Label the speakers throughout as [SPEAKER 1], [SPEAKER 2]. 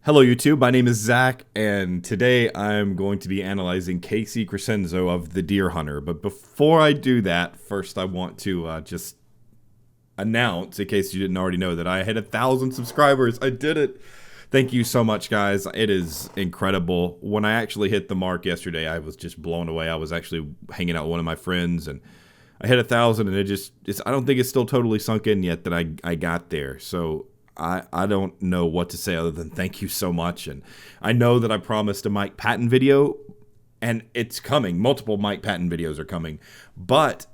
[SPEAKER 1] Hello YouTube, my name is Zach, and today I'm going to be analyzing Casey Crescenzo of The Deer Hunter. But before I do that, first I want to just announce, in case you didn't already know, that I hit 1,000 subscribers. I did it! Thank you so much, guys. It is incredible. When I actually hit the mark yesterday, I was just blown away. I was actually hanging out with one of my friends, and I hit 1,000, and I don't think it's still totally sunk in yet that I got there. So I don't know what to say other than thank you so much. And I know that I promised a Mike Patton video, and it's coming. Multiple Mike Patton videos are coming. But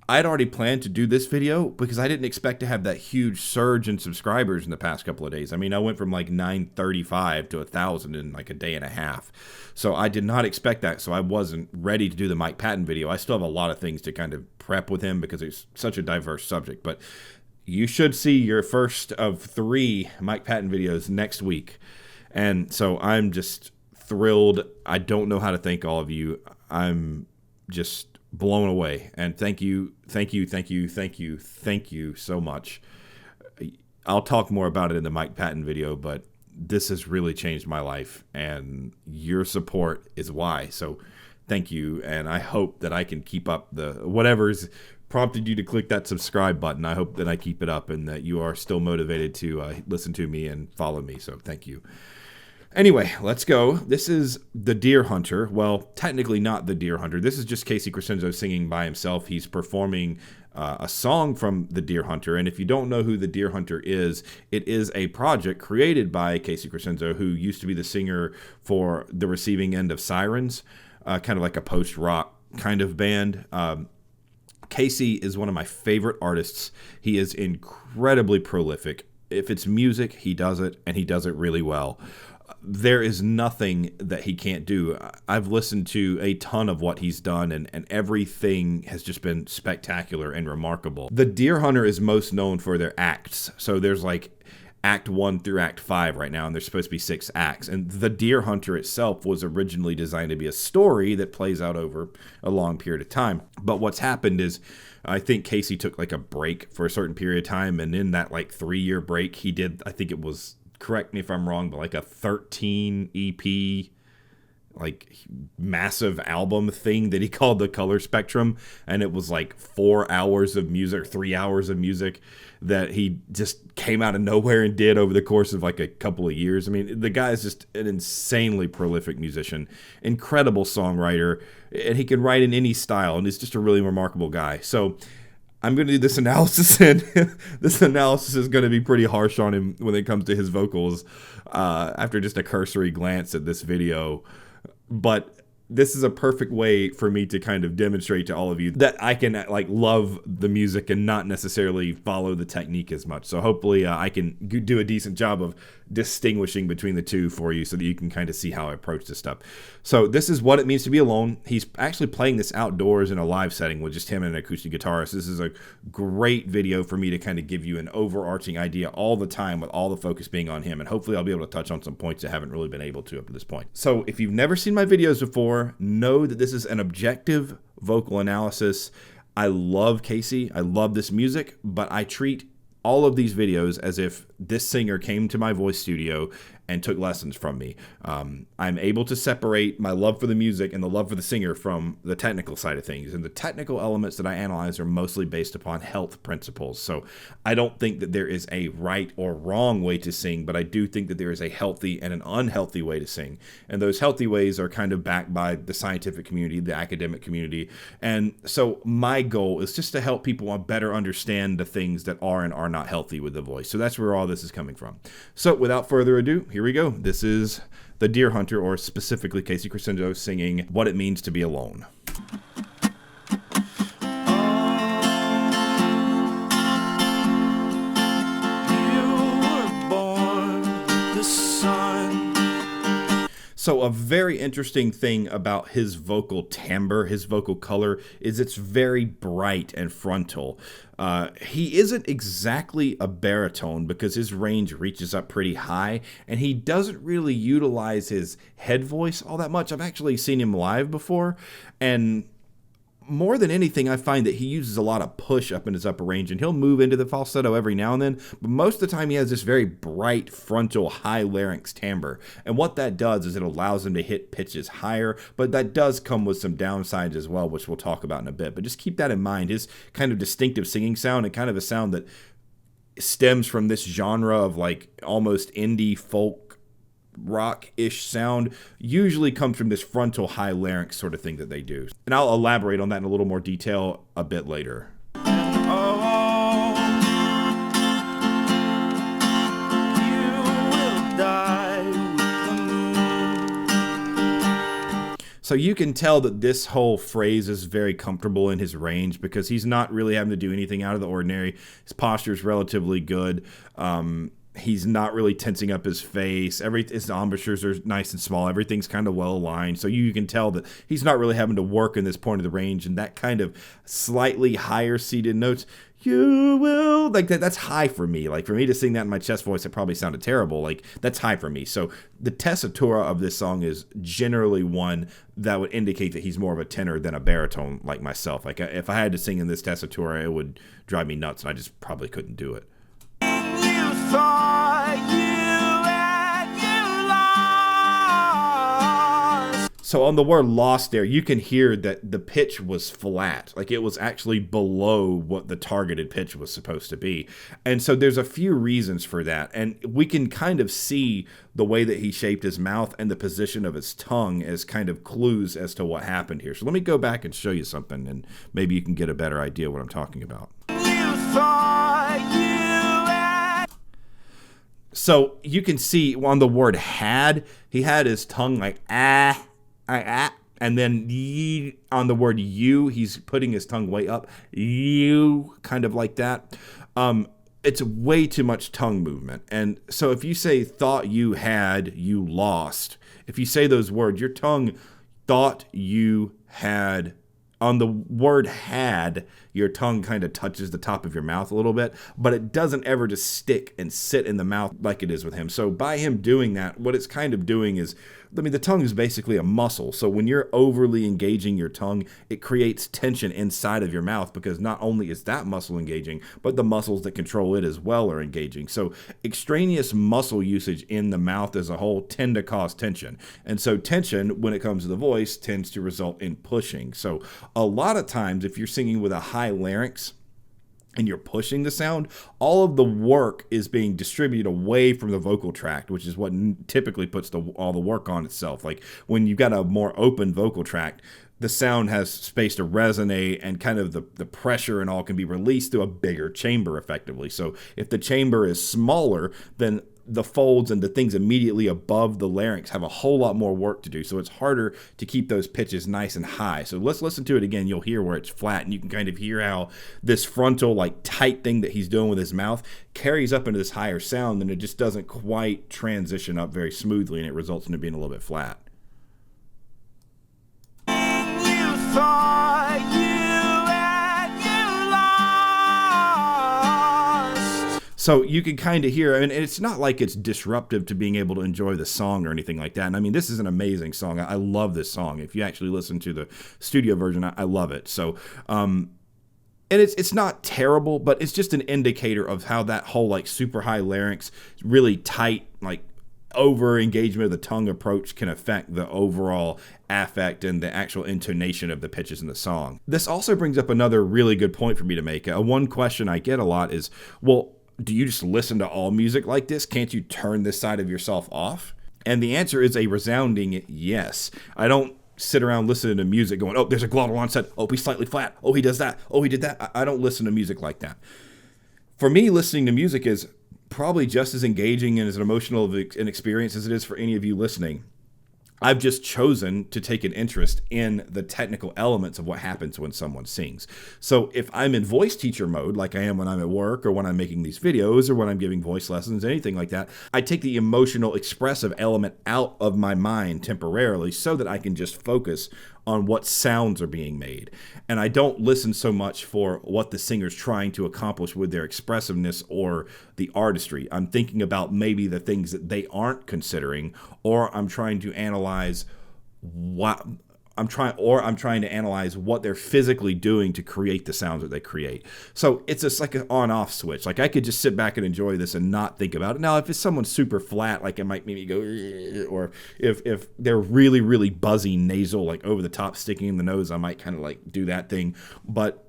[SPEAKER 1] I'd already planned to do this video because I didn't expect to have that huge surge in subscribers in the past couple of days. I mean, I went from like 935 to 1,000 in like a day and a half. So I did not expect that. So I wasn't ready to do the Mike Patton video. I still have a lot of things to kind of prep with him because it's such a diverse subject. But you should see your first of 3 Mike Patton videos next week. And so I'm just thrilled. I don't know how to thank all of you. I'm just blown away. And thank you so much. I'll talk more about it in the Mike Patton video, but this has really changed my life, and your support is why. So thank you, and I hope that I can keep up the whatever's prompted you to click that subscribe button. I hope that I keep it up and that you are still motivated to listen to me and follow me. So thank you. Anyway, let's go. This is The Deer Hunter. Well, technically not The Deer Hunter. This is just Casey Crescenzo singing by himself. He's performing a song from The Deer Hunter. And if you don't know who The Deer Hunter is, it is a project created by Casey Crescenzo, who used to be the singer for The Receiving End of Sirens, kind of like a post-rock kind of band. Casey is one of my favorite artists. He is incredibly prolific. If it's music, he does it, and he does it really well. There is nothing that he can't do. I've listened to a ton of what he's done, and everything has just been spectacular and remarkable. The Deer Hunter is most known for their acts. So there's like Act 1 through Act 5 right now, and there's supposed to be 6 acts. And The Deer Hunter itself was originally designed to be a story that plays out over a long period of time. But what's happened is, I think Casey took like a break for a certain period of time, and in that like 3-year break, he did, I think it was, correct me if I'm wrong, but like a 13 EP like massive album thing that he called the Color Spectrum, and it was like 4 hours of music, 3 hours of music that he just came out of nowhere and did over the course of like a couple of years. I mean, the guy is just an insanely prolific musician, incredible songwriter, and he can write in any style, and he's just a really remarkable guy. So I'm going to do this analysis, and this analysis is going to be pretty harsh on him when it comes to his vocals after just a cursory glance at this video. But this is a perfect way for me to kind of demonstrate to all of you that I can like love the music and not necessarily follow the technique as much. So hopefully I can do a decent job of distinguishing between the two for you so that you can kind of see how I approach this stuff. So this is What It Means to Be Alone. He's actually playing this outdoors in a live setting with just him and an acoustic guitarist. This is a great video for me to kind of give you an overarching idea all the time, with all the focus being on him. And hopefully I'll be able to touch on some points I haven't really been able to up to this point. So if you've never seen my videos before, know that this is an objective vocal analysis. I love Casey. I love this music, but I treat all of these videos as if this singer came to my voice studio and took lessons from me. I'm able to separate my love for the music and the love for the singer from the technical side of things. And the technical elements that I analyze are mostly based upon health principles. So I don't think that there is a right or wrong way to sing, but I do think that there is a healthy and an unhealthy way to sing. And those healthy ways are kind of backed by the scientific community, the academic community. And so my goal is just to help people better understand the things that are and are not healthy with the voice. So that's where all this is coming from. So without further ado, here we go. This is The Deer Hunter, or specifically Casey Crescenzo, singing What It Means to Be Alone. So a very interesting thing about his vocal timbre, his vocal color, is it's very bright and frontal. He isn't exactly a baritone because his range reaches up pretty high, and he doesn't really utilize his head voice all that much. I've actually seen him live before, and more than anything, I find that he uses a lot of push up in his upper range, and he'll move into the falsetto every now and then, but most of the time he has this very bright frontal high larynx timbre, and what that does is it allows him to hit pitches higher, but that does come with some downsides as well, which we'll talk about in a bit. But just keep that in mind, his kind of distinctive singing sound, and kind of a sound that stems from this genre of like almost indie folk rock-ish sound, usually comes from this frontal high larynx sort of thing that they do. And I'll elaborate on that in a little more detail a bit later. So you can tell that this whole phrase is very comfortable in his range because he's not really having to do anything out of the ordinary. His posture is relatively good. He's not really tensing up his face. His embouchures are nice and small. Everything's kind of well aligned. So you can tell that he's not really having to work in this point of the range. And that kind of slightly higher seated notes, you will, like that's high for me. Like for me to sing that in my chest voice, it probably sounded terrible. Like that's high for me. So the tessitura of this song is generally one that would indicate that he's more of a tenor than a baritone like myself. Like if I had to sing in this tessitura, it would drive me nuts and I just probably couldn't do it. So on the word lost there, you can hear that the pitch was flat. Like it was actually below what the targeted pitch was supposed to be. And so there's a few reasons for that. And we can kind of see the way that he shaped his mouth and the position of his tongue as kind of clues as to what happened here. So let me go back and show you something and maybe you can get a better idea what I'm talking about. So you can see on the word had, he had his tongue like and then on the word you, he's putting his tongue way up, you, kind of like that. It's way too much tongue movement. And so if you say thought you had, you lost. If you say those words, your tongue thought you had. On the word had, your tongue kind of touches the top of your mouth a little bit, but it doesn't ever just stick and sit in the mouth like it is with him. So by him doing that, what it's kind of doing is, I mean, the tongue is basically a muscle. So when you're overly engaging your tongue, it creates tension inside of your mouth because not only is that muscle engaging, but the muscles that control it as well are engaging. So extraneous muscle usage in the mouth as a whole tend to cause tension. And so tension, when it comes to the voice, tends to result in pushing. So a lot of times, if you're singing with a high larynx, and you're pushing the sound, all of the work is being distributed away from the vocal tract, which is what typically puts all the work on itself. Like when you've got a more open vocal tract, the sound has space to resonate and kind of the pressure and all can be released through a bigger chamber effectively. So if the chamber is smaller, then the folds and the things immediately above the larynx have a whole lot more work to do. So it's harder to keep those pitches nice and high. So let's listen to it again. You'll hear where it's flat and you can kind of hear how this frontal like tight thing that he's doing with his mouth carries up into this higher sound and it just doesn't quite transition up very smoothly and it results in it being a little bit flat. You thought So you can kind of hear, and it's not like it's disruptive to being able to enjoy the song or anything like that. And I mean, this is an amazing song. I love this song. If you actually listen to the studio version, I love it. So, and it's not terrible, but it's just an indicator of how that whole like super high larynx, really tight, like over engagement of the tongue approach can affect the overall affect and the actual intonation of the pitches in the song. This also brings up another really good point for me to make. One question I get a lot is, well, do you just listen to all music like this? Can't you turn this side of yourself off? And the answer is a resounding yes. I don't sit around listening to music going, oh, there's a glottal onset. Oh, he's slightly flat. Oh, he does that. Oh, he did that. I don't listen to music like that. For me, listening to music is probably just as engaging and as an emotional an experience as it is for any of you listening. I've just chosen to take an interest in the technical elements of what happens when someone sings. So if I'm in voice teacher mode, like I am when I'm at work or when I'm making these videos or when I'm giving voice lessons, anything like that, I take the emotional expressive element out of my mind temporarily so that I can just focus on what sounds are being made. And I don't listen so much for what the singer's trying to accomplish with their expressiveness or the artistry. I'm thinking about maybe the things that they aren't considering, or I'm trying to analyze I'm trying to analyze what they're physically doing to create the sounds that they create. So it's just like an on-off switch. Like I could just sit back and enjoy this and not think about it. Now, if it's someone super flat, like it might make me go, or if they're really, really buzzy nasal, like over the top, sticking in the nose, I might kind of like do that thing. But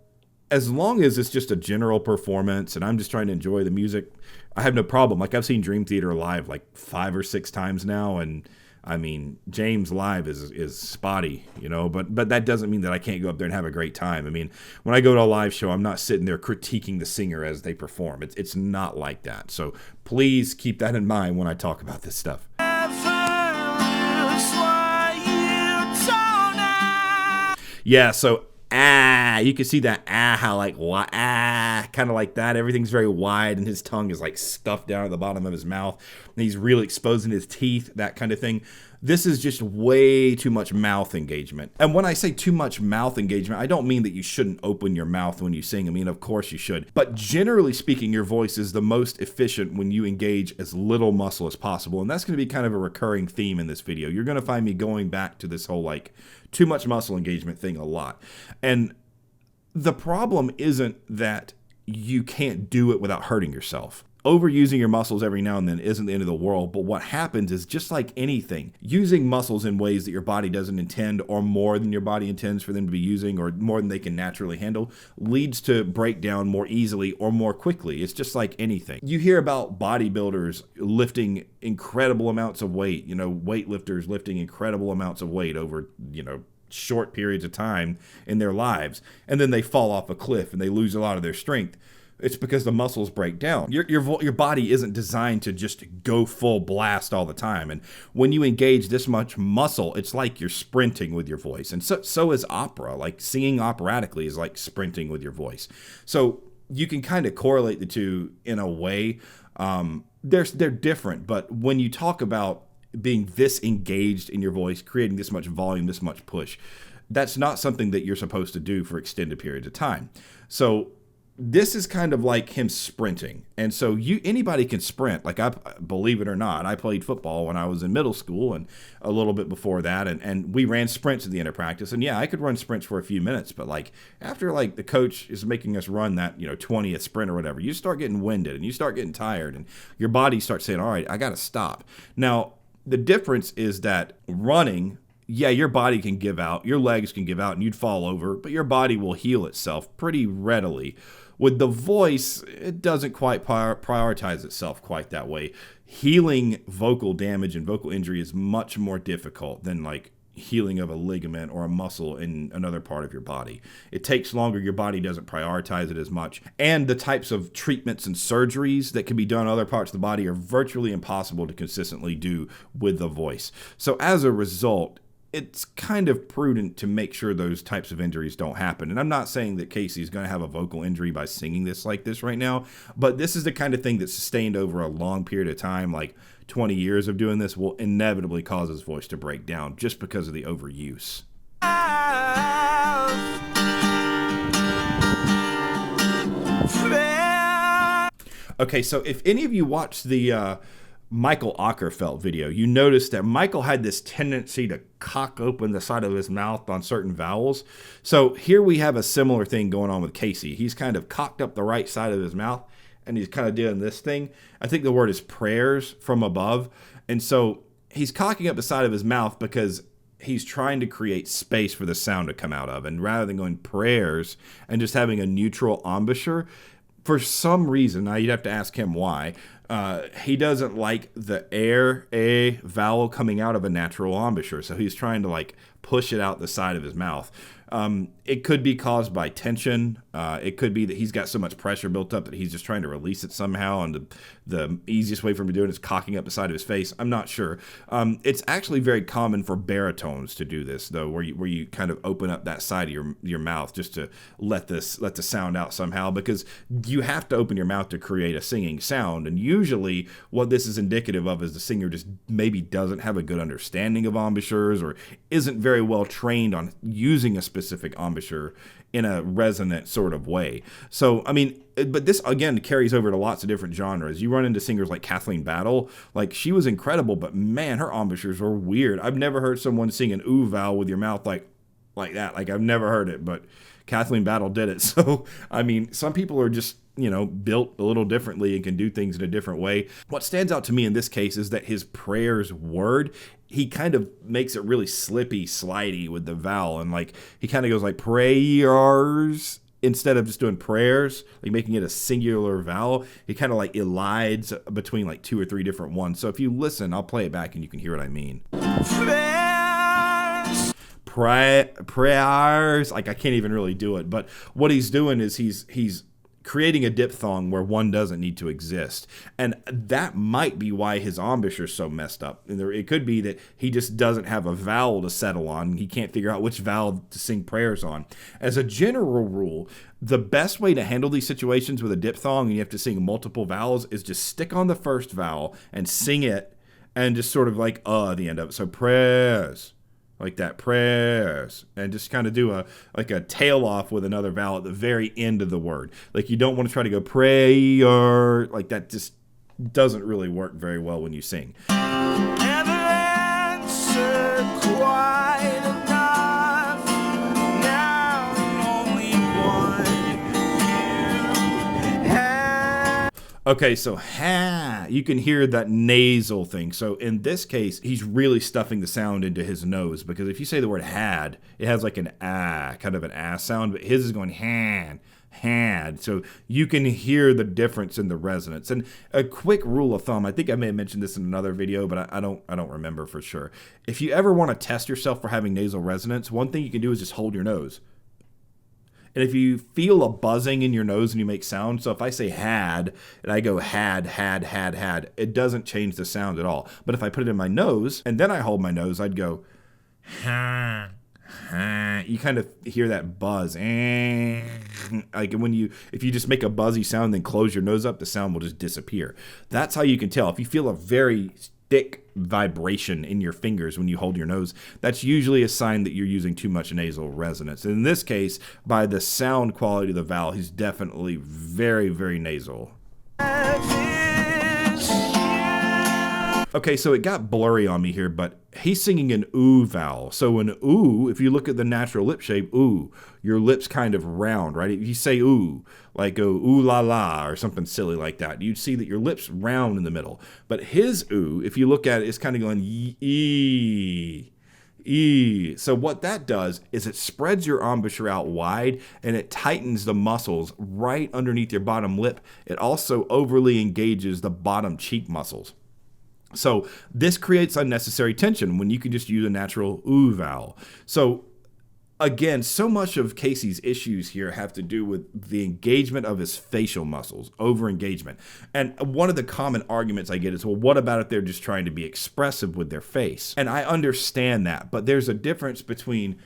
[SPEAKER 1] as long as it's just a general performance and I'm just trying to enjoy the music, I have no problem. Like I've seen Dream Theater live like 5 or 6 times now, and I mean, James live is spotty, you know, but that doesn't mean that I can't go up there and have a great time. I mean, when I go to a live show, I'm not sitting there critiquing the singer as they perform. It's not like that. So please keep that in mind when I talk about this stuff. Yeah, so you can see that how like kind of like that. Everything's very wide, and his tongue is like stuffed down at the bottom of his mouth, and he's really exposing his teeth, that kind of thing. This is just way too much mouth engagement. And when I say too much mouth engagement, I don't mean that you shouldn't open your mouth when you sing. I mean, of course you should. But generally speaking, your voice is the most efficient when you engage as little muscle as possible. And that's going to be kind of a recurring theme in this video. You're going to find me going back to this whole like too much muscle engagement thing a lot. And the problem isn't that you can't do it without hurting yourself. Overusing your muscles every now and then isn't the end of the world, but what happens is, just like anything, using muscles in ways that your body doesn't intend, or more than your body intends for them to be using, or more than they can naturally handle, leads to breakdown more easily or more quickly. It's just like anything. You hear about bodybuilders lifting incredible amounts of weight, you know, weightlifters lifting incredible amounts of weight over, you know, short periods of time in their lives, and then they fall off a cliff and they lose a lot of their strength. It's because the muscles break down. Your body isn't designed to just go full blast all the time. And when you engage this much muscle, it's like you're sprinting with your voice. And so is opera. Like singing operatically is like sprinting with your voice. So you can kind of correlate the two in a way. They're different, but when you talk about being this engaged in your voice, creating this much volume, this much push, that's not something that you're supposed to do for extended periods of time. So this is kind of like him sprinting. And so anybody can sprint. Like, I believe it or not, I played football when I was in middle school and a little bit before that, and we ran sprints at the end of practice. And yeah, I could run sprints for a few minutes, but like after like the coach is making us run that, you know, 20th sprint or whatever, you start getting winded and you start getting tired and your body starts saying, all right, I got to stop. Now, the difference is that running, yeah, your body can give out, your legs can give out, and you'd fall over, but your body will heal itself pretty readily. With the voice, it doesn't quite prioritize itself quite that way. Healing vocal damage and vocal injury is much more difficult than like healing of a ligament or a muscle in another part of your body. It takes longer. Your body doesn't prioritize it as much. And the types of treatments and surgeries that can be done in other parts of the body are virtually impossible to consistently do with the voice. So as a result, it's kind of prudent to make sure those types of injuries don't happen. And I'm not saying that Casey's going to have a vocal injury by singing this like this right now, but this is the kind of thing that's sustained over a long period of time, like 20 years of doing this, will inevitably cause his voice to break down just because of the overuse. Okay, so if any of you watched the Michael Ockerfeldt video, you noticed that Michael had this tendency to cock open the side of his mouth on certain vowels. So here we have a similar thing going on with Casey. He's kind of cocked up the right side of his mouth and he's kind of doing this thing. I think the word is prayers from above. And so he's cocking up the side of his mouth because he's trying to create space for the sound to come out of. And rather than going prayers and just having a neutral embouchure, for some reason, now you'd have to ask him why, he doesn't like the a vowel coming out of a natural embouchure. So he's trying to like push it out the side of his mouth. It could be caused by tension. It could be that he's got so much pressure built up that he's just trying to release it somehow, and the easiest way for him to do it is cocking up the side of his face. I'm not sure. It's actually very common for baritones to do this, though, where you kind of open up that side of your mouth just to let the sound out somehow, because you have to open your mouth to create a singing sound. And usually what this is indicative of is the singer just maybe doesn't have a good understanding of embouchures, or isn't very well trained on using a specific embouchure in a resonant sort of way. So, I mean, but this, again, carries over to lots of different genres. You run into singers like Kathleen Battle. Like, she was incredible, but man, her embouchures were weird. I've never heard someone sing an ooh vowel with your mouth like like that. Like I've never heard it, but Kathleen Battle did it. So, I mean, some people are just, built a little differently and can do things in a different way. What stands out to me in this case is that his prayers word, he kind of makes it really slippy, slidey with the vowel. And like, he kind of goes like prayers instead of just doing prayers, like making it a singular vowel. He kind of like elides between like 2 or 3 different ones. So if you listen, I'll play it back and you can hear what I mean. Prayers. Like I can't even really do it. But what he's doing is he's creating a diphthong where one doesn't need to exist. And that might be why his embouchure is so messed up. And it could be that he just doesn't have a vowel to settle on. He can't figure out which vowel to sing prayers on. As a general rule, the best way to handle these situations with a diphthong and you have to sing multiple vowels is just stick on the first vowel and sing it and just sort of like at the end of it. So prayers. Like that, prayers, and just kind of do a tail off with another vowel at the very end of the word. Like you don't want to try to go prayer, like that just doesn't really work very well when you sing. Never answer quite enough. Now only one you have. Okay, so you can hear that nasal thing. So in this case, he's really stuffing the sound into his nose, because if you say the word had, it has like an kind of an ass sound, but his is going had. So you can hear the difference in the resonance. And a quick rule of thumb, I think I may have mentioned this in another video, but I don't remember for sure. If you ever want to test yourself for having nasal resonance, one thing you can do is just hold your nose. And if you feel a buzzing in your nose and you make sound, so if I say had, and I go had, it doesn't change the sound at all. But if I put it in my nose, and then I hold my nose, I'd go, ha. You kind of hear that buzz. Like if you just make a buzzy sound, then close your nose up, the sound will just disappear. That's how you can tell. If you feel a very thick vibration in your fingers when you hold your nose, that's usually a sign that you're using too much nasal resonance. And in this case, by the sound quality of the vowel, he's definitely very, very nasal. Okay, so it got blurry on me here, but he's singing an ooh vowel. So an ooh, if you look at the natural lip shape, ooh, your lips kind of round, right? If you say ooh, like go ooh la la or something silly like that, you'd see that your lips round in the middle. But his ooh, if you look at it, it's kind of going ee. So what that does is it spreads your embouchure out wide and it tightens the muscles right underneath your bottom lip. It also overly engages the bottom cheek muscles. So this creates unnecessary tension when you can just use a natural ooh vowel. So again, so much of Casey's issues here have to do with the engagement of his facial muscles, over engagement. And one of the common arguments I get is, well, what about if they're just trying to be expressive with their face? And I understand that, but there's a difference between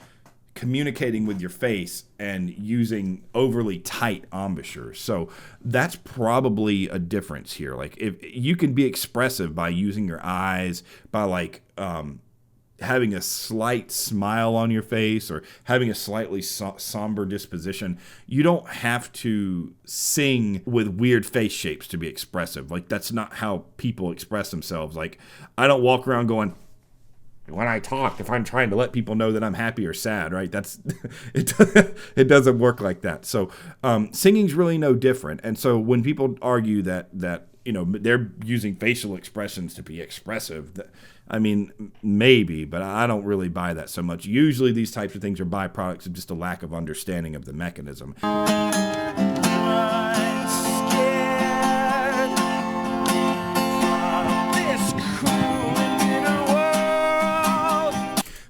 [SPEAKER 1] communicating with your face and using overly tight embouchures. So that's probably a difference here. Like if you can be expressive by using your eyes, by like having a slight smile on your face or having a slightly somber disposition. You don't have to sing with weird face shapes to be expressive. Like that's not how people express themselves. Like I don't walk around going, when I talk, if I'm trying to let people know that I'm happy or sad, right? That's it doesn't work like that. So singing's really no different. And so when people argue that they're using facial expressions to be expressive, I mean, maybe, but I don't really buy that so much. Usually these types of things are byproducts of just a lack of understanding of the mechanism.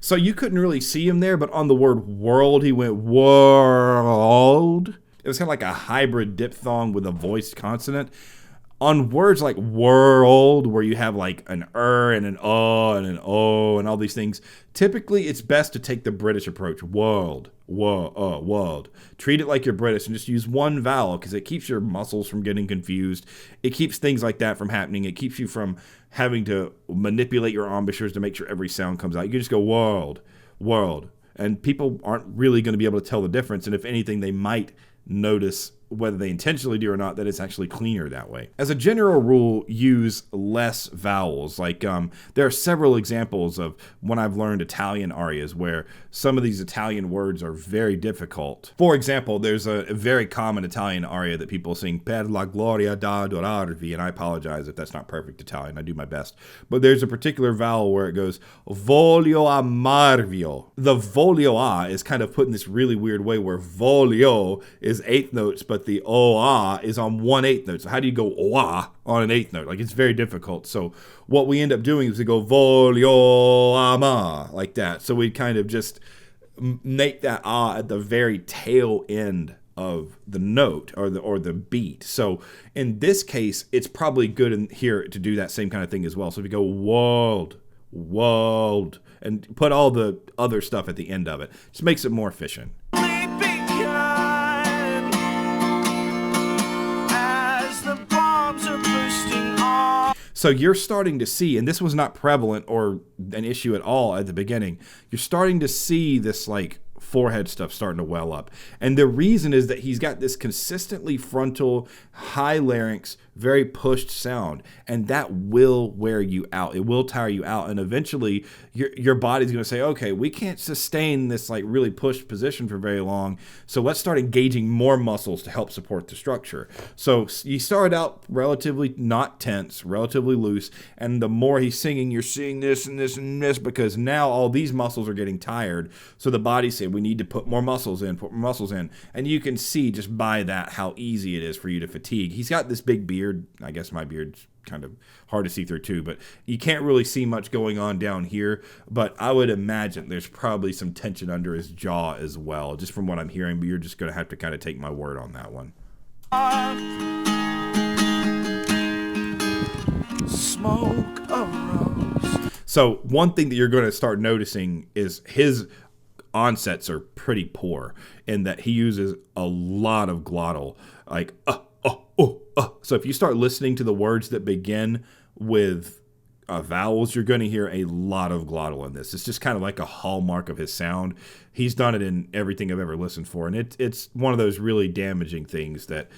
[SPEAKER 1] So you couldn't really see him there, but on the word world, he went world. It was kind of like a hybrid diphthong with a voiced consonant. On words like world, where you have like an and an and an o and all these things, typically it's best to take the British approach. World. Treat it like you're British and just use one vowel because it keeps your muscles from getting confused. It keeps things like that from happening. It keeps you from having to manipulate your embouchures to make sure every sound comes out. You can just go world. And people aren't really going to be able to tell the difference. And if anything, they might notice whether they intentionally do or not, that it's actually cleaner that way. As a general rule, use less vowels. Like there are several examples of when I've learned Italian arias where some of these Italian words are very difficult. For example, there's a very common Italian aria that people sing, Per la gloria da adorarvi, and I apologize if that's not perfect Italian, I do my best. But there's a particular vowel where it goes, voglio amarvio. The voglio a is kind of put in this really weird way where voglio is eighth notes, but the o-a is on 1/8 note. So how do you go o-a on an eighth note? Like, it's very difficult. So what we end up doing is we go voglio ama, like that. So we kind of just make that ah at the very tail end of the note or the beat. So in this case, it's probably good in here to do that same kind of thing as well. So if you go world, and put all the other stuff at the end of it, just makes it more efficient. So you're starting to see, and this was not prevalent or an issue at all at the beginning, you're starting to see this like forehead stuff starting to well up. And the reason is that he's got this consistently frontal, high larynx, very pushed sound, and that will wear you out. It will tire you out, and eventually your body's going to say, okay, we can't sustain this like really pushed position for very long, so let's start engaging more muscles to help support the structure. So you start out relatively not tense, relatively loose, and the more he's singing, you're seeing this and this and this, because now all these muscles are getting tired, so the body's saying, we need to put more muscles in, and you can see just by that how easy it is for you to fatigue. He's got this big beard. I guess my beard's kind of hard to see through too, but you can't really see much going on down here, but I would imagine there's probably some tension under his jaw as well, just from what I'm hearing, but you're just going to have to kind of take my word on that one. Smoke a rose. So one thing that you're going to start noticing is his onsets are pretty poor in that he uses a lot of glottal, like So if you start listening to the words that begin with vowels, you're going to hear a lot of glottal in this. It's just kind of like a hallmark of his sound. He's done it in everything I've ever listened for, and it's one of those really damaging things that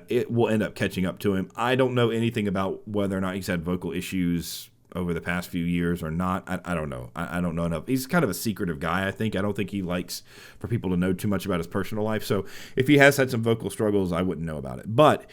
[SPEAKER 1] it will end up catching up to him. I don't know anything about whether or not he's had vocal issues over the past few years or not. I don't know. I don't know enough. He's kind of a secretive guy, I think. I don't think he likes for people to know too much about his personal life. So if he has had some vocal struggles, I wouldn't know about it. But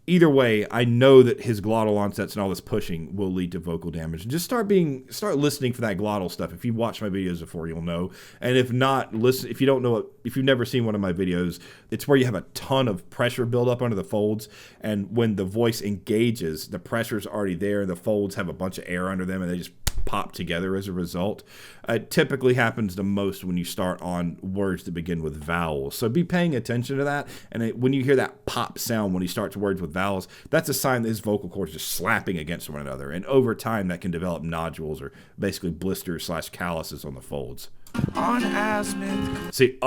[SPEAKER 1] either way, I know that his glottal onsets and all this pushing will lead to vocal damage. And just start listening for that glottal stuff. If you've watched my videos before, you'll know. And if not, listen. If you don't know, if you've never seen one of my videos, it's where you have a ton of pressure build up under the folds, and when the voice engages, the pressure's already there, and the folds have a bunch of air under them, and they just pop together as a result. It typically happens the most when you start on words that begin with vowels. So be paying attention to that. And when you hear that pop sound when he starts words with vowels, that's a sign that his vocal cords are just slapping against one another. And over time, that can develop nodules or basically blisters / calluses on the folds. On azimuth. See,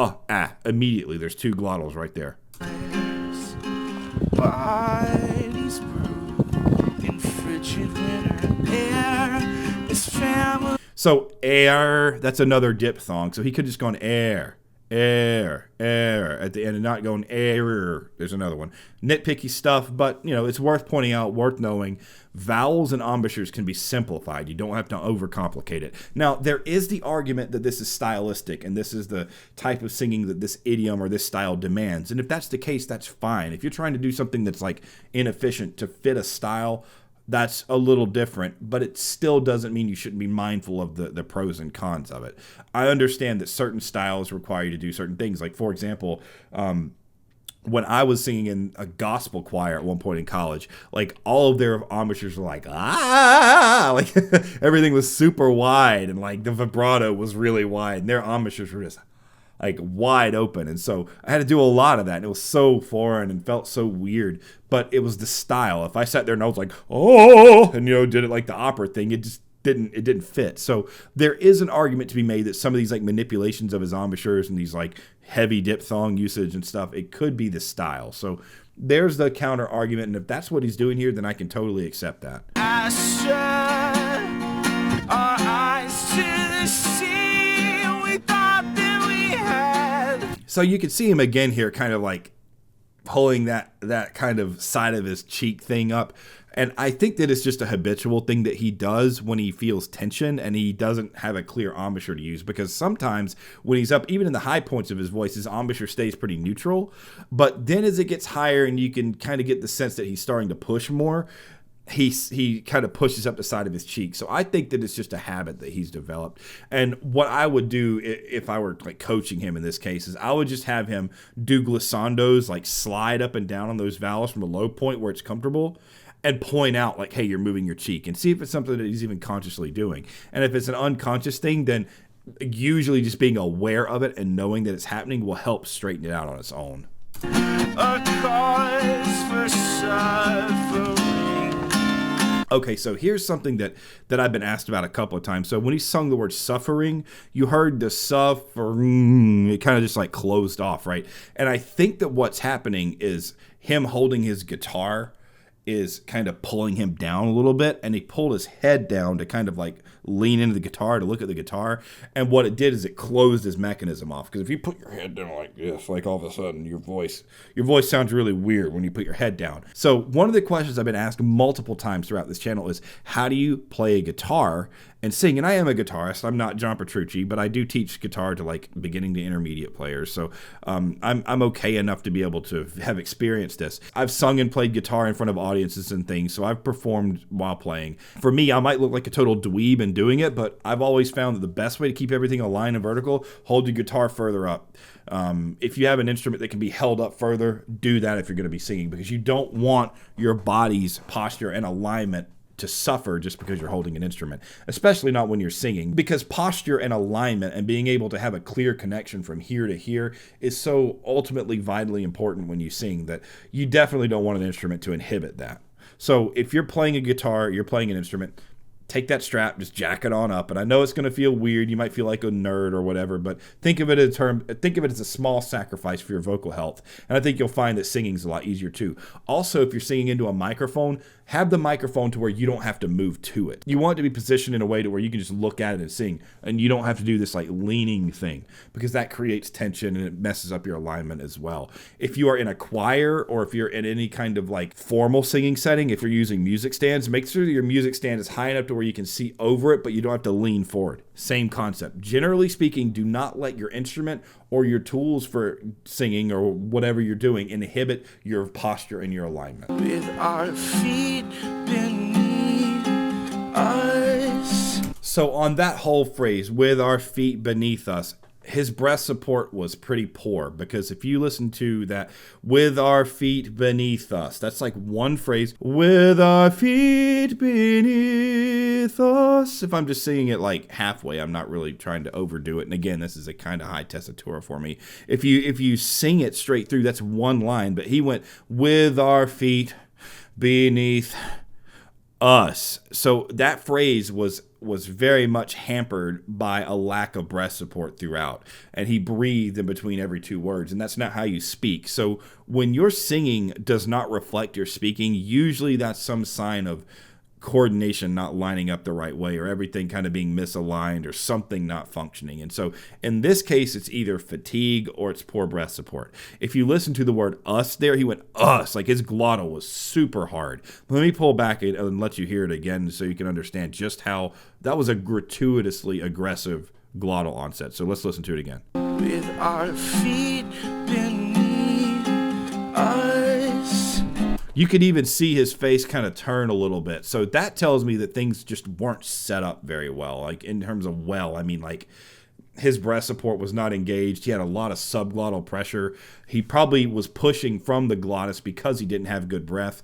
[SPEAKER 1] immediately there's two glottals right there. Body's brewed in frigid winter air. So air, that's another diphthong. So he could just gone air at the end and not going air. There's another one. Nitpicky stuff, but it's worth pointing out, worth knowing. Vowels and embouchures can be simplified. You don't have to overcomplicate it. Now, there is the argument that this is stylistic and this is the type of singing that this idiom or this style demands. And if that's the case, that's fine. If you're trying to do something that's like inefficient to fit a style, that's a little different, but it still doesn't mean you shouldn't be mindful of the pros and cons of it. I understand that certain styles require you to do certain things. Like, for example, when I was singing in a gospel choir at one point in college, like all of their embouchures were like, like everything was super wide, and like the vibrato was really wide, and their embouchures were just like wide open. And so I had to do a lot of that, and it was so foreign and felt so weird, but it was the style. If I sat there and I was like, oh, and did it like the opera thing, it just didn't fit. So there is an argument to be made that some of these like manipulations of his embouchures and these like heavy diphthong usage and stuff, it could be the style. So there's the counter argument, and if that's what he's doing here, then I can totally accept that. I shut our eyes to the sea we thought that we had. So you can see him again here kind of like pulling that kind of side of his cheek thing up. And I think that it's just a habitual thing that he does when he feels tension and he doesn't have a clear embouchure to use, because sometimes when he's up, even in the high points of his voice, his embouchure stays pretty neutral. But then as it gets higher and you can kind of get the sense that he's starting to push more, he kind of pushes up the side of his cheek. So I think that it's just a habit that he's developed. And what I would do if I were like coaching him in this case is I would just have him do glissandos, like slide up and down on those vowels from a low point where it's comfortable, and point out like, hey, you're moving your cheek, and see if it's something that he's even consciously doing. And if it's an unconscious thing, then usually just being aware of it and knowing that it's happening will help straighten it out on its own. A cause for suffering. Okay, so here's something that I've been asked about a couple of times. So when he sung the word suffering, you heard the suffering, it kind of just like closed off, right? And I think that what's happening is him holding his guitar is kind of pulling him down a little bit, and he pulled his head down to kind of like lean into the guitar to look at the guitar, and what it did is it closed his mechanism off. Because if you put your head down like this, like all of a sudden your voice sounds really weird when you put your head down. So one of the questions I've been asked multiple times throughout this channel is, how do you play a guitar and sing? And I am a guitarist. I'm not John Petrucci, but I do teach guitar to like beginning to intermediate players. So I'm okay enough to be able to have experienced this. I've sung and played guitar in front of audiences and things, so I've performed while playing. For me, I might look like a total dweeb in doing it, but I've always found that the best way to keep everything aligned and vertical, hold your guitar further up. If you have an instrument that can be held up further, do that if you're going to be singing, because you don't want your body's posture and alignment to suffer just because you're holding an instrument, especially not when you're singing, because posture and alignment and being able to have a clear connection from here to here is so ultimately vitally important when you sing that you definitely don't want an instrument to inhibit that. So if you're playing a guitar, you're playing an instrument, take that strap, just jack it on up. And I know it's going to feel weird. You might feel like a nerd or whatever, but think of it as a small sacrifice for your vocal health. And I think you'll find that singing is a lot easier too. Also, if you're singing into a microphone, have the microphone to where you don't have to move to it. You want it to be positioned in a way to where you can just look at it and sing, and you don't have to do this like leaning thing, because that creates tension and it messes up your alignment as well. If you are in a choir or if you're in any kind of like formal singing setting, if you're using music stands, make sure that your music stand is high enough to where you can see over it, but you don't have to lean forward. Same concept. Generally speaking, do not let your instrument or your tools for singing or whatever you're doing inhibit your posture and your alignment. With our feet beneath us. So on that whole phrase, with our feet beneath us, his breath support was pretty poor, because if you listen to that, with our feet beneath us, that's like one phrase, with our feet beneath us. If I'm just singing it like halfway, I'm not really trying to overdo it. And again, this is a kind of high tessitura for me. If you sing it straight through, that's one line, but he went, with our feet beneath us. So that phrase was very much hampered by a lack of breath support throughout, and he breathed in between every two words, and that's not how you speak. So when your singing does not reflect your speaking, usually that's some sign of coordination not lining up the right way, or everything kind of being misaligned, or something not functioning. And so in this case, it's either fatigue or it's poor breath support. If you listen to the word us there, he went us, like his glottal was super hard. Let me pull back and let you hear it again so you can understand just how that was a gratuitously aggressive glottal onset. So let's listen to it again. With our feet beneath us. You could even see his face kind of turn a little bit. So that tells me that things just weren't set up very well. Like in terms of I mean like his breath support was not engaged. He had a lot of subglottal pressure. He probably was pushing from the glottis because he didn't have good breath.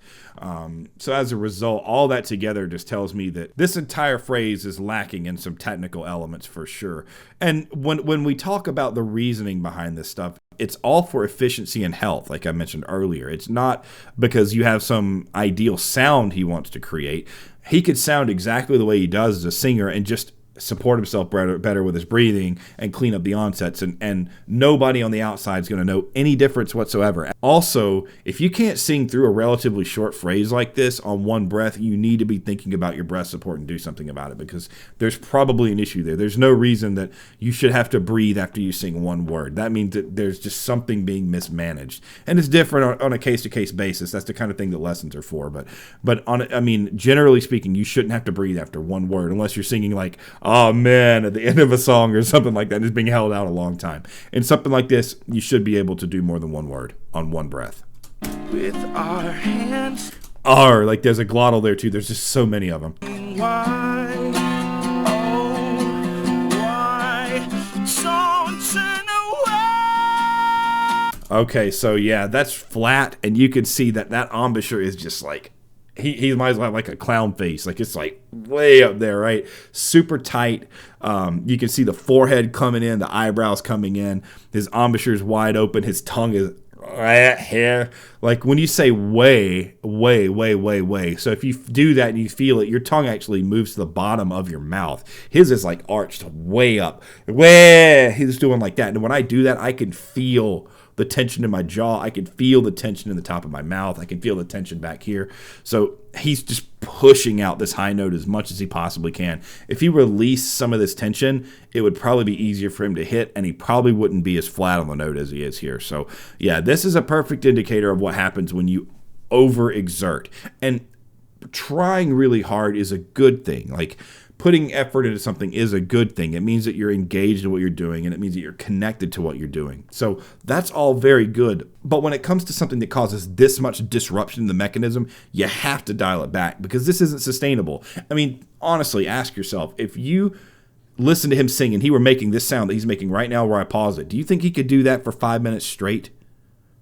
[SPEAKER 1] So as a result, all that together just tells me that this entire phrase is lacking in some technical elements for sure. And when we talk about the reasoning behind this stuff, it's all for efficiency and health, like I mentioned earlier. It's not because you have some ideal sound he wants to create. He could sound exactly the way he does as a singer and just support himself better with his breathing and clean up the onsets, and nobody on the outside is going to know any difference whatsoever. Also, if you can't sing through a relatively short phrase like this on one breath, you need to be thinking about your breath support and do something about it, because there's probably an issue there. There's no reason that you should have to breathe after you sing one word. That means that there's just something being mismanaged, and it's different on a case-to-case basis. That's the kind of thing that lessons are for. Generally speaking, you shouldn't have to breathe after one word unless you're singing like, oh man, at the end of a song or something like that, and it's being held out a long time. In something like this, you should be able to do more than one word on one breath.
[SPEAKER 2] With our hands.
[SPEAKER 1] R, like there's a glottal there too. There's just so many of them.
[SPEAKER 2] Why, oh, why, don't turn away.
[SPEAKER 1] Okay, so yeah, that's flat, and you can see that embouchure is just like, he might as well have like a clown face. Like it's like way up there, right? Super tight. You can see the forehead coming in, the eyebrows coming in. His embouchure is wide open. His tongue is right here. Like when you say way. So if you do that and you feel it, your tongue actually moves to the bottom of your mouth. His is like arched way up. Way. He's doing like that. And when I do that, I can feel the tension in my jaw. I can feel the tension in the top of my mouth. I can feel the tension back here. So he's just pushing out this high note as much as he possibly can. If he released some of this tension, it would probably be easier for him to hit, and he probably wouldn't be as flat on the note as he is here. So yeah, this is a perfect indicator of what happens when you overexert. And trying really hard is a good thing. Like putting effort into something is a good thing. It means that you're engaged in what you're doing, and it means that you're connected to what you're doing. So that's all very good. But when it comes to something that causes this much disruption in the mechanism, you have to dial it back, because this isn't sustainable. I mean, honestly, ask yourself, if you listen to him sing and he were making this sound that he's making right now where I pause it, do you think he could do that for 5 minutes straight?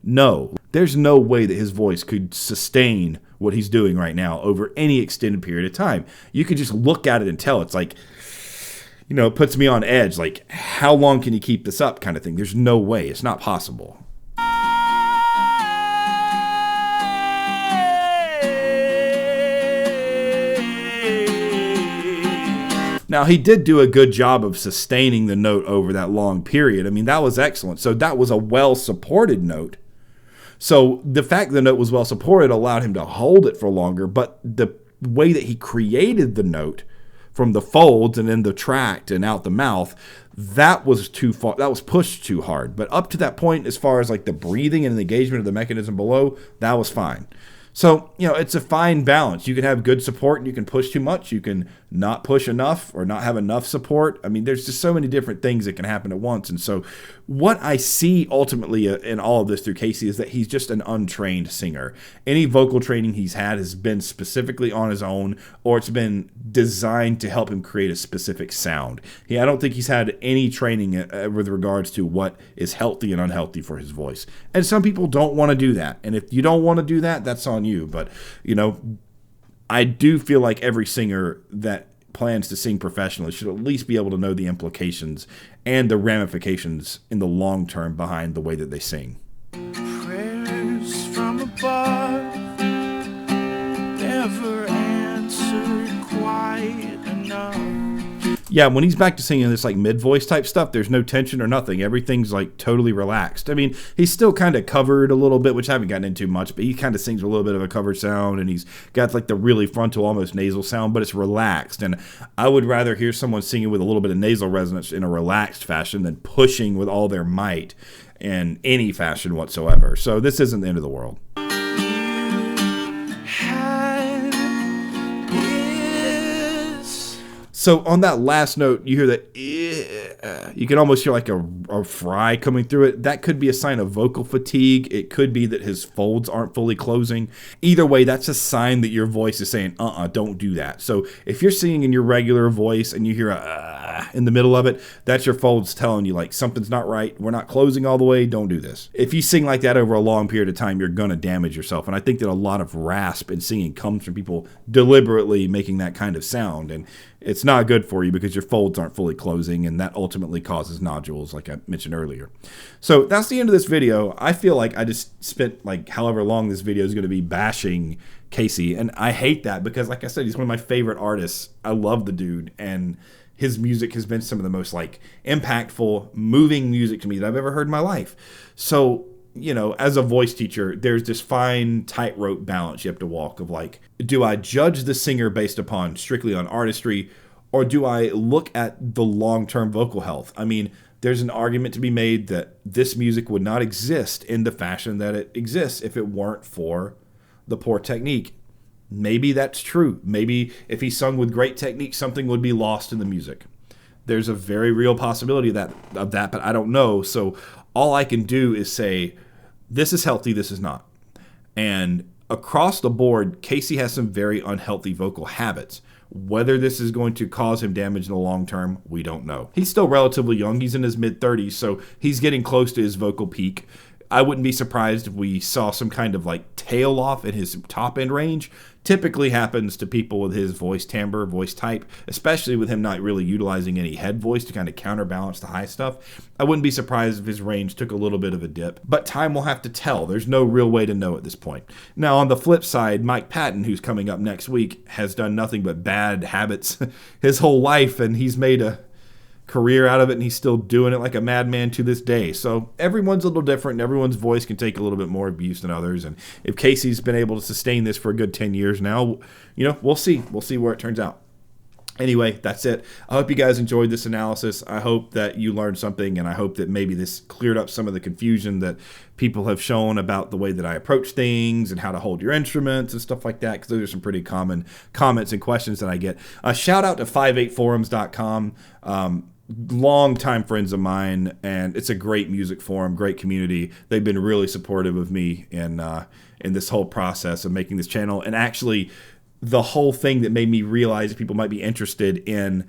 [SPEAKER 1] No. There's no way that his voice could sustain what he's doing right now over any extended period of time. You could just look at it and tell. It's like, it puts me on edge. Like, how long can you keep this up kind of thing? There's no way. It's not possible. Now, he did do a good job of sustaining the note over that long period. I mean, that was excellent. So that was a well-supported note. So the fact the note was well supported allowed him to hold it for longer, but the way that he created the note from the folds and then the tract and out the mouth, that was too far. That was pushed too hard. But up to that point, as far as like the breathing and the engagement of the mechanism below, that was fine. So, it's a fine balance. You can have good support and you can push too much. You can not push enough or not have enough support. I mean, there's just so many different things that can happen at once. And so what I see ultimately in all of this through Casey is that he's just an untrained singer. Any vocal training he's had has been specifically on his own, or it's been designed to help him create a specific sound. I don't think he's had any training with regards to what is healthy and unhealthy for his voice. And some people don't want to do that. And if you don't want to do that, that's on you. But, I do feel like every singer that plans to sing professionally should at least be able to know the implications and the ramifications in the long term behind the way that they sing.
[SPEAKER 2] Prayers from above never answered quite enough.
[SPEAKER 1] Yeah, when he's back to singing this like mid-voice type stuff, there's no tension or nothing. Everything's like totally relaxed. I mean, he's still kind of covered a little bit, which I haven't gotten into much, but he kind of sings a little bit of a covered sound, and he's got like the really frontal, almost nasal sound, but it's relaxed. And I would rather hear someone singing with a little bit of nasal resonance in a relaxed fashion than pushing with all their might in any fashion whatsoever. So this isn't the end of the world. So on that last note, you hear that, you can almost hear like a fry coming through it. That could be a sign of vocal fatigue. It could be that his folds aren't fully closing. Either way, that's a sign that your voice is saying, don't do that. So if you're singing in your regular voice and you hear a in the middle of it, that's your folds telling you like something's not right. We're not closing all the way. Don't do this. If you sing like that over a long period of time, you're going to damage yourself. And I think that a lot of rasp in singing comes from people deliberately making that kind of sound. And it's not good for you because your folds aren't fully closing, and that ultimately causes nodules, like I mentioned earlier. So that's the end of this video. I feel like I just spent like however long this video is going to be bashing Casey, and I hate that because, like I said, he's one of my favorite artists. I love the dude, and his music has been some of the most like impactful, moving music to me that I've ever heard in my life. So, you know, as a voice teacher, there's this fine tightrope balance you have to walk of like, do I judge the singer based upon strictly on artistry, or do I look at the long-term vocal health? I mean, there's an argument to be made that this music would not exist in the fashion that it exists if it weren't for the poor technique. Maybe that's true. Maybe if he sung with great technique, something would be lost in the music. There's a very real possibility of that, but I don't know. So all I can do is say, this is healthy, this is not. And across the board, Casey has some very unhealthy vocal habits. Whether this is going to cause him damage in the long term, we don't know. He's still relatively young. He's in his mid-30s, so he's getting close to his vocal peak. I wouldn't be surprised if we saw some kind of like tail off in his top end range. Typically happens to people with his voice timbre, voice type, especially with him not really utilizing any head voice to kind of counterbalance the high stuff. I wouldn't be surprised if his range took a little bit of a dip, but time will have to tell. There's no real way to know at this point. Now, on the flip side, Mike Patton, who's coming up next week, has done nothing but bad habits his whole life, and he's made a career out of it, and he's still doing it like a madman to this day. So everyone's a little different, and everyone's voice can take a little bit more abuse than others. And if Casey's been able to sustain this for a good 10 years now, you know, we'll see. We'll see where it turns out. Anyway, that's it. I hope you guys enjoyed this analysis. I hope that you learned something, and I hope that maybe this cleared up some of the confusion that people have shown about the way that I approach things and how to hold your instruments and stuff like that, because those are some pretty common comments and questions that I get. Shout out to 58forums.com. Long-time friends of mine, and it's a great music forum, great community. They've been really supportive of me in this whole process of making this channel, and actually the whole thing that made me realize that people might be interested in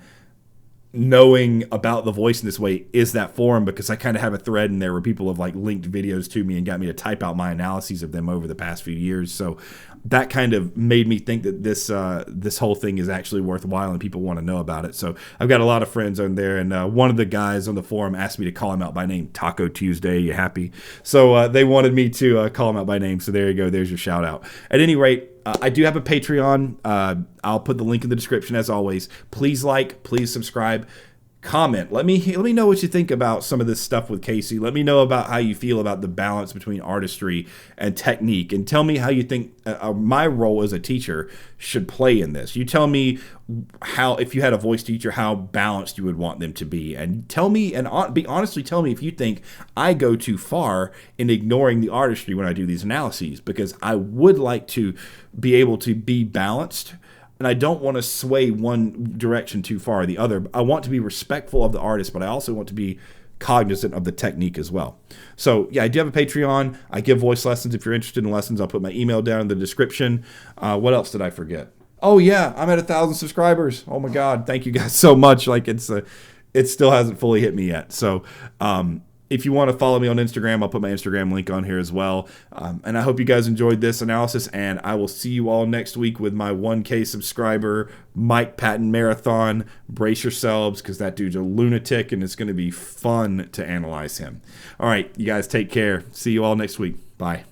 [SPEAKER 1] knowing about the voice in this way is that forum, because I kind of have a thread in there where people have like linked videos to me and got me to type out my analyses of them over the past few years. So that kind of made me think that this whole thing is actually worthwhile and people want to know about it. So I've got a lot of friends on there, and one of the guys on the forum asked me to call him out by name. Taco Tuesday, you happy? So they wanted me to call him out by name. So there you go. There's your shout out. At any rate, I do have a Patreon. I'll put the link in the description as always. Please like, please subscribe, comment. Let me know what you think about some of this stuff with Casey. Let me know about how you feel about the balance between artistry and technique, and tell me how you think my role as a teacher should play in this. You tell me how, if you had a voice teacher, how balanced you would want them to be, and tell me, and honestly tell me if you think I go too far in ignoring the artistry when I do these analyses, because I would like to be able to be balanced. And I don't want to sway one direction too far or the other. I want to be respectful of the artist, but I also want to be cognizant of the technique as well. So, yeah, I do have a Patreon. I give voice lessons. If you're interested in lessons, I'll put my email down in the description. What else did I forget? Oh, yeah, I'm at 1,000 subscribers. Oh, my God. Thank you guys so much. Like, it still hasn't fully hit me yet. So, if you want to follow me on Instagram, I'll put my Instagram link on here as well. And I hope you guys enjoyed this analysis, and I will see you all next week with my 1K subscriber Mike Patton marathon. Brace yourselves, because that dude's a lunatic, and it's going to be fun to analyze him. All right, you guys take care. See you all next week. Bye.